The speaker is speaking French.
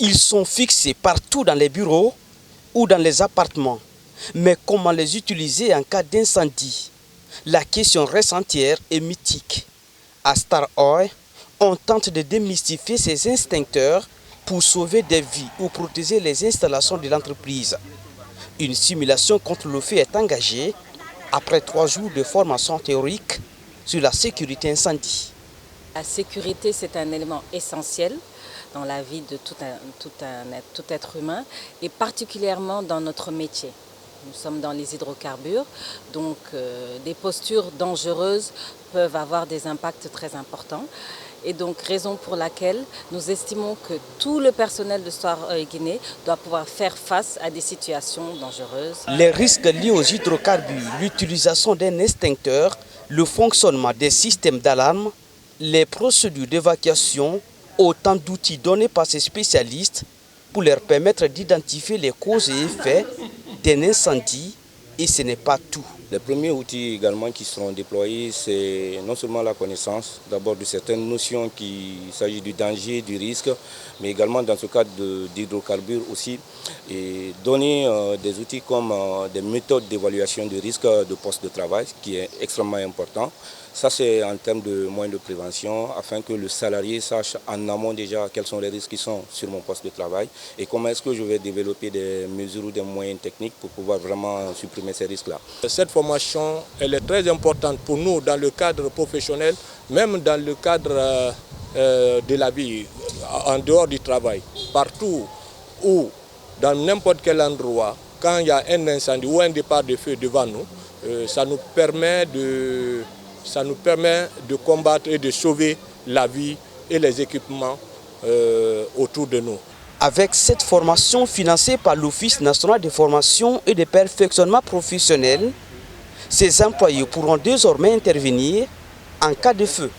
Ils sont fixés partout dans les bureaux ou dans les appartements. Mais comment les utiliser en cas d'incendie? La question reste entière et mythique. À Star Oil, on tente de démystifier ces extincteurs pour sauver des vies ou protéger les installations de l'entreprise. Une simulation contre le feu est engagée après 3 jours de formation théorique sur la sécurité incendie. La sécurité, c'est un élément essentiel dans la vie de tout être humain et particulièrement dans notre métier. Nous sommes dans les hydrocarbures, donc des postures dangereuses peuvent avoir des impacts très importants. Et donc, raison pour laquelle nous estimons que tout le personnel de Star Oil Guinée doit pouvoir faire face à des situations dangereuses. Les risques liés aux hydrocarbures, l'utilisation d'un extincteur, le fonctionnement des systèmes d'alarme, les procédures d'évacuation, autant d'outils donnés par ces spécialistes pour leur permettre d'identifier les causes et effets d'un incendie, et ce n'est pas tout. Les premiers outils également qui seront déployés, c'est non seulement la connaissance d'abord de certaines notions qu'il s'agit du danger, du risque, mais également dans ce cadre d'hydrocarbures aussi, et donner des outils comme des méthodes d'évaluation de risque de poste de travail, qui est extrêmement important. Ça, c'est en termes de moyens de prévention, afin que le salarié sache en amont déjà quels sont les risques qui sont sur mon poste de travail et comment est-ce que je vais développer des mesures ou des moyens techniques pour pouvoir vraiment supprimer ces risques-là. Cette formation, elle est très importante pour nous dans le cadre professionnel, même dans le cadre de la vie, en dehors du travail. Partout ou dans n'importe quel endroit, quand il y a un incendie ou un départ de feu devant nous, ça nous permet de combattre et de sauver la vie et les équipements autour de nous. Avec cette formation financée par l'Office national de formation et de perfectionnement professionnel, ces employés pourront désormais intervenir en cas de feu.